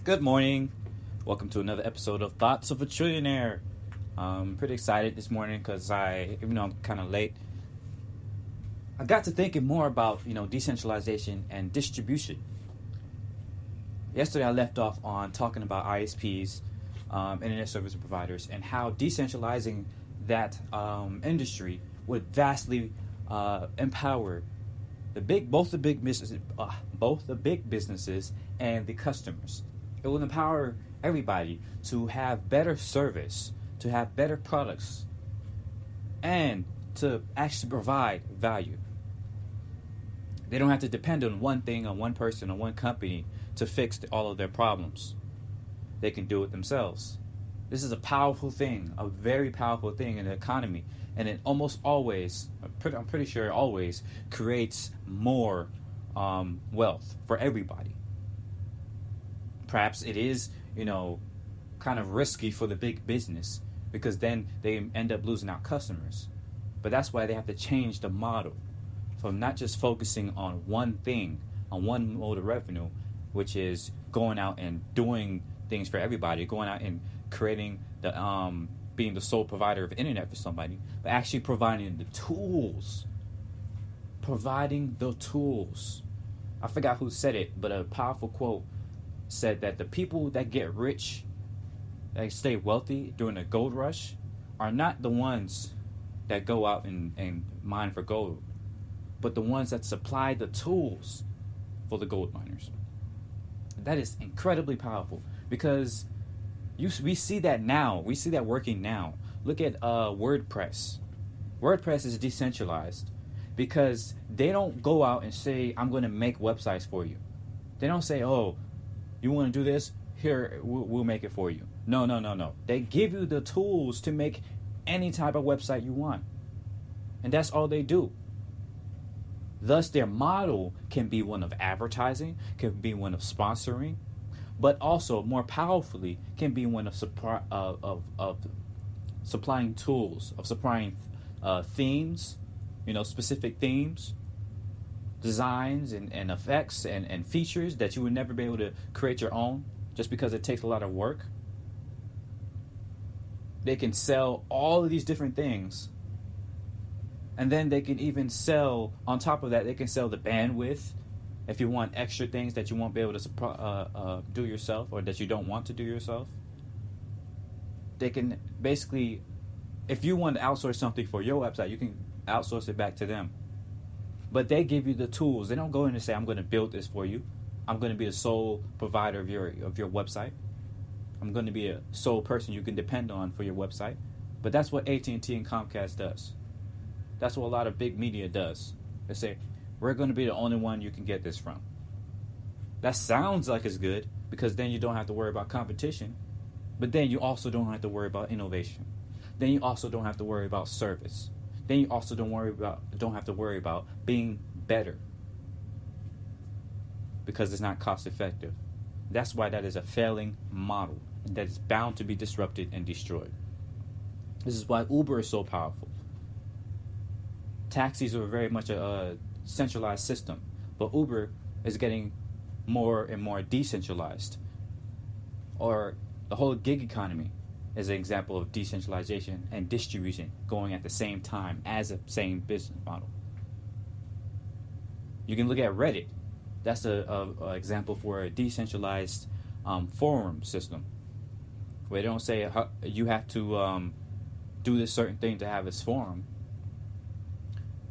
Good morning. Welcome to another episode of Thoughts of a Trillionaire. I'm pretty excited this morning because even though I'm kind of late, I got to thinking more about, decentralization and distribution. Yesterday I left off on talking about ISPs, internet service providers, and how decentralizing that industry would vastly empower both the big businesses and the customers. It will empower everybody to have better service, to have better products, and to actually provide value. They don't have to depend on one thing, on one person, on one company to fix all of their problems. They can do it themselves. This is a powerful thing, a very powerful thing in the economy, and it almost always, I'm pretty sure it always creates more wealth for everybody. Perhaps it is, kind of risky for the big business because then they end up losing out customers. But that's why they have to change the model from not just focusing on one thing, on one mode of revenue, which is going out and doing things for everybody, going out and creating being the sole provider of internet for somebody, but actually providing the tools. Providing the tools. I forgot who said it, but a powerful quote said that the people that get rich, that stay wealthy during the gold rush, are not the ones that go out and mine for gold, but the ones that supply the tools for the gold miners. That is incredibly powerful because we see that now. We see that working now. Look at WordPress. WordPress is decentralized because they don't go out and say, I'm going to make websites for you. They don't say, oh, you want to do this? Here, we'll make it for you. No. They give you the tools to make any type of website you want. And that's all they do. Thus, their model can be one of advertising, can be one of sponsoring, but also more powerfully can be one of supplying tools, of supplying themes, specific themes, designs and effects and features that you would never be able to create your own just because it takes a lot of work. They can sell all of these different things. And then they can even sell, on top of that, they can sell the bandwidth if you want extra things that you won't be able to do yourself or that you don't want to do yourself. They can basically, if you want to outsource something for your website, you can outsource it back to them. But they give you the tools. They don't go in and say, I'm going to build this for you. I'm going to be the sole provider of your website. I'm going to be a sole person you can depend on for your website. But that's what AT&T and Comcast does. That's what a lot of big media does. They say, we're going to be the only one you can get this from. That sounds like it's good because then you don't have to worry about competition. But then you also don't have to worry about innovation. Then you also don't have to worry about service. Then you also don't have to worry about being better because it's not cost effective. That's why that is a failing model and that is bound to be disrupted and destroyed. This is why Uber is so powerful. Taxis are very much a centralized system, but Uber is getting more and more decentralized. Or the whole gig economy is an example of decentralization and distribution going at the same time as a same business model. You can look at Reddit. That's a example for a decentralized forum system where they don't say you have to do this certain thing to have this forum.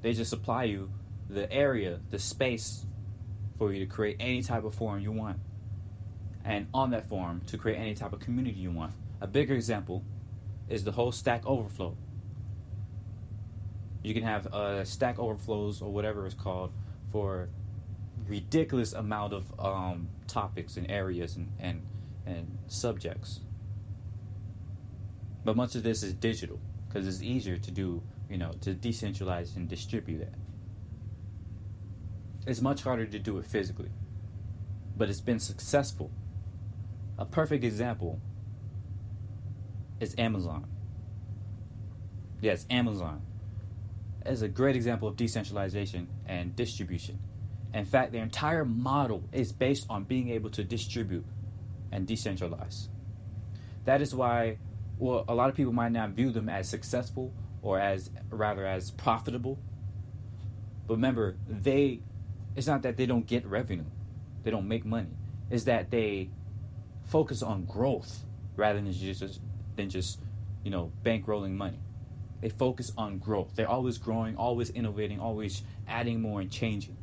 They just supply you the area, the space for you to create any type of forum you want. And on that forum, to create any type of community you want. A bigger example is the whole Stack Overflow. You can have Stack Overflows or whatever it's called for ridiculous amount of topics and areas and subjects. But much of this is digital because it's easier to do, to decentralize and distribute it. It's much harder to do it physically, but it's been successful. A perfect example is Amazon. Yes, Amazon is a great example of decentralization and distribution. In fact, their entire model is based on being able to distribute and decentralized. That is why, well, a lot of people might not view them as successful or as rather as profitable. But remember, it's not that they don't get revenue, they don't make money. It's that they focus on growth rather than just bankrolling money. They focus on growth. They're always growing, always innovating, always adding more and changing.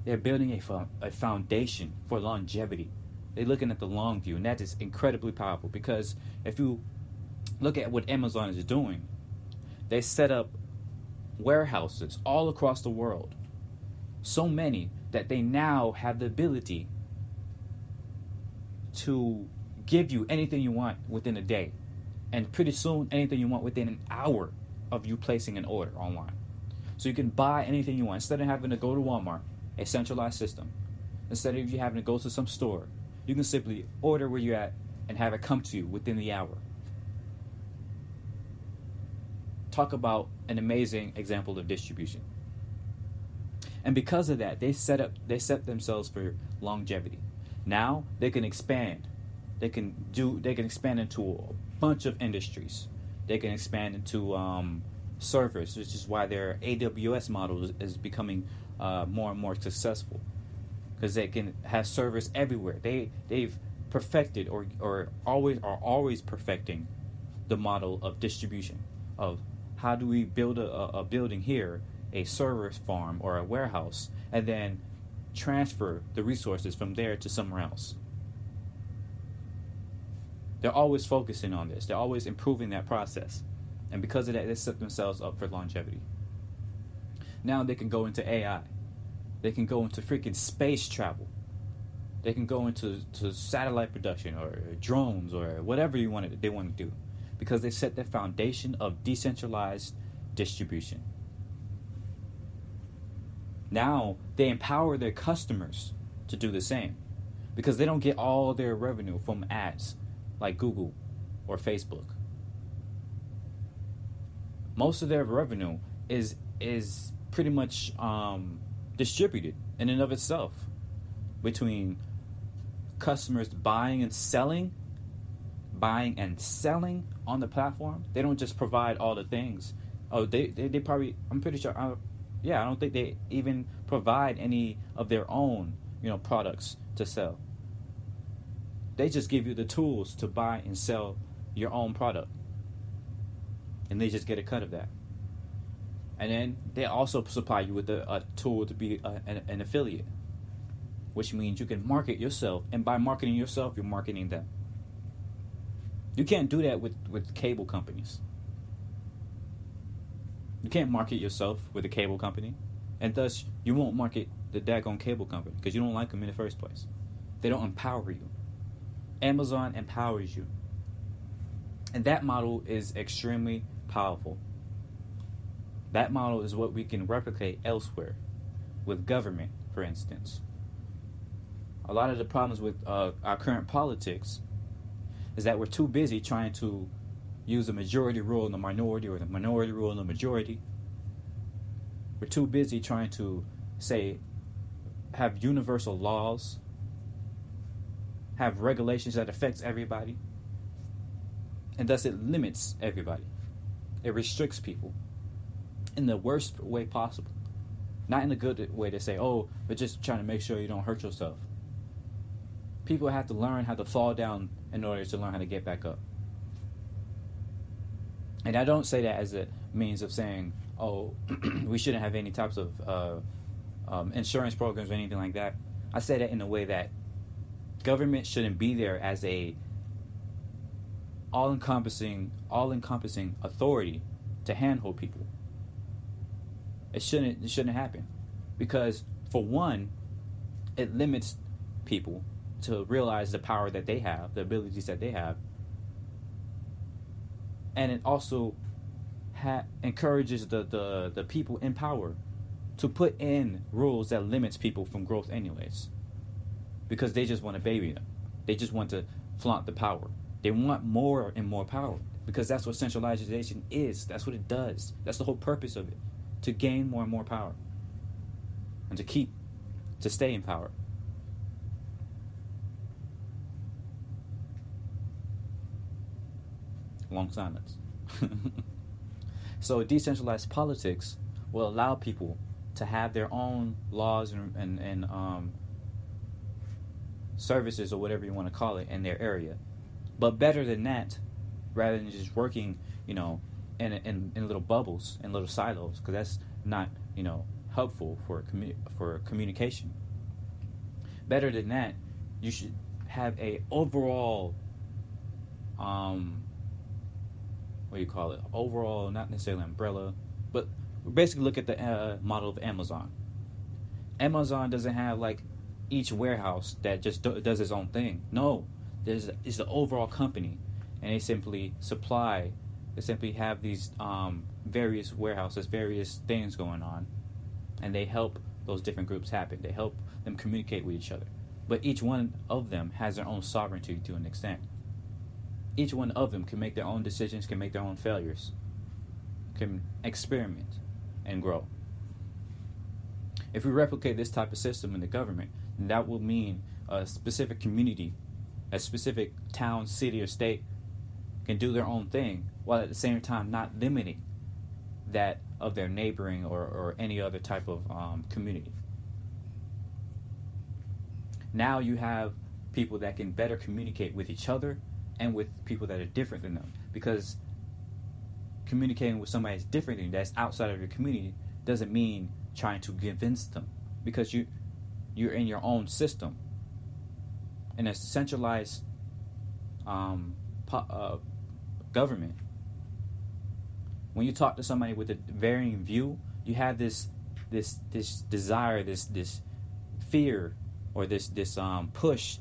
They're building a foundation for longevity. They're looking at the long view, and that is incredibly powerful, because if you look at what Amazon is doing, they set up warehouses all across the world. So many that they now have the ability to give you anything you want within a day. And pretty soon, anything you want within an hour of you placing an order online. So you can buy anything you want. Instead of having to go to Walmart, a centralized system, instead of you having to go to some store, you can simply order where you're at and have it come to you within the hour. Talk about an amazing example of distribution. And because of that, they set themselves for longevity. Now they can expand. They can expand into a bunch of industries. They can expand into servers, which is why their AWS model is becoming more and more successful, because they can have servers everywhere. They've perfected or are always perfecting the model of distribution, of how do we build a building here, a server farm or a warehouse, and then transfer the resources from there to somewhere else. They're always focusing on this. They're always improving that process. And because of that, they set themselves up for longevity. Now they can go into AI. They can go into freaking space travel. They can go into satellite production or drones or whatever they want to do, because they set the foundation of decentralized distribution. Now they empower their customers to do the same, because they don't get all their revenue from ads like Google or Facebook. Most of their revenue is pretty much distributed in and of itself between customers buying and selling on the platform. They don't just provide all the things. Oh, they probably, I'm pretty sure, I don't think they even provide any of their own, products to sell. They just give you the tools to buy and sell your own product, and they just get a cut of that. And then they also supply you with a tool to be an affiliate, which means you can market yourself, and by marketing yourself, you're marketing them. You can't do that with cable companies. You can't market yourself with a cable company, and thus you won't market the daggone cable company because you don't like them in the first place. They don't empower you. Amazon empowers you. And that model is extremely powerful. That model is what we can replicate elsewhere, with government, for instance. A lot of the problems with our current politics is that we're too busy trying to use the majority rule in the minority or the minority rule in the majority. We're too busy trying to have universal laws, have regulations that affects everybody, and thus it limits everybody. It restricts people in the worst way possible. Not in a good way to say, but just trying to make sure you don't hurt yourself. People have to learn how to fall down in order to learn how to get back up. And I don't say that as a means of saying, we shouldn't have any types of insurance programs or anything like that. I say that in a way that government shouldn't be there as a all-encompassing authority to handhold people. It shouldn't happen, because for one, it limits people to realize the power that they have, the abilities that they have, and it also encourages the people in power to put in rules that limits people from growth anyways, because they just want to baby them. They just want to flaunt the power. They want more and more power, because that's what centralization is. That's what it does. That's the whole purpose of it, to gain more and more power and to stay in power. long silence. So decentralized politics will allow people to have their own laws and services, or whatever you want to call it, in their area. But better than that, rather than just working, in little bubbles and little silos, because that's not, helpful for communication. Better than that, you should have a overall, what do you call it? Overall, not necessarily umbrella, but basically look at the model of Amazon. Amazon doesn't have like each warehouse that just does its own thing. No, it's the overall company, and they simply have these various warehouses, various things going on, and they help those different groups happen. They help them communicate with each other. But each one of them has their own sovereignty to an extent. Each one of them can make their own decisions, can make their own failures, can experiment and grow. If we replicate this type of system in the government, then that will mean a specific community, a specific town, city, or state can do their own thing, while at the same time not limiting that of their neighboring or any other type of community. Now you have people that can better communicate with each other and with people that are different than them, because communicating with somebody that's different than you, that's outside of your community, doesn't mean trying to convince them, because you're in your own system. In a centralized government, when you talk to somebody with a varying view, you have this desire, this fear, or this push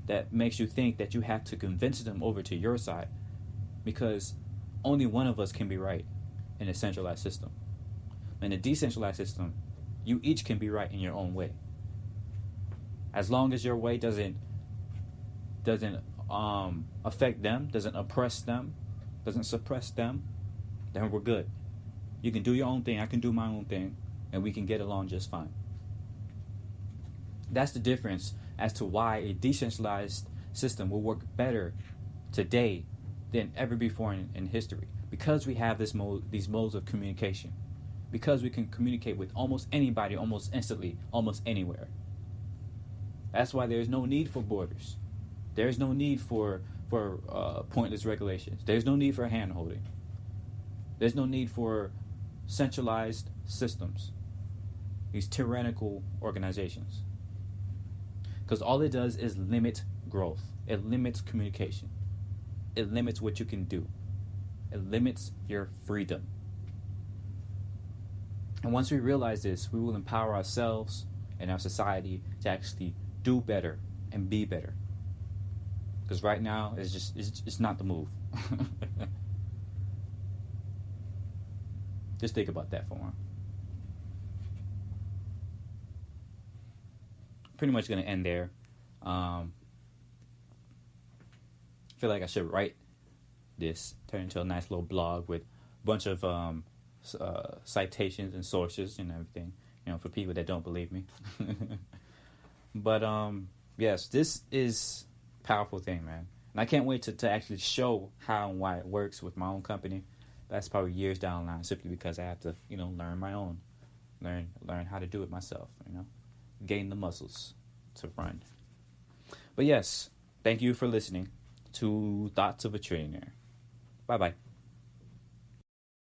that makes you think that you have to convince them over to your side, because only one of us can be right in a centralized system. In a decentralized system, you each can be right in your own way. As long as your way doesn't affect them, doesn't oppress them, doesn't suppress them, then we're good. You can do your own thing, I can do my own thing, and we can get along just fine. That's the difference as to why a decentralized system will work better today than ever before in history. Because we have these modes of communication. Because we can communicate with almost anybody, almost instantly, almost anywhere. That's why there's no need for borders. There's no need for pointless regulations. There's no need for hand-holding. There's no need for centralized systems. These tyrannical organizations. Because all it does is limit growth. It limits communication. It limits what you can do. It limits your freedom. And once we realize this, we will empower ourselves and our society to actually do better and be better. Because right now, it's not the move. Just think about that for a while. Pretty much going to end there. I feel like I should write this, turn it into a nice little blog with a bunch of citations and sources and everything, for people that don't believe me. But yes, this is a powerful thing, man. And I can't wait to actually show how and why it works with my own company. That's probably years down the line, simply because I have to, learn my own, learn how to do it myself, gain the muscles to run. But yes, thank you for listening to Thoughts of a Trillionaire. Bye-bye.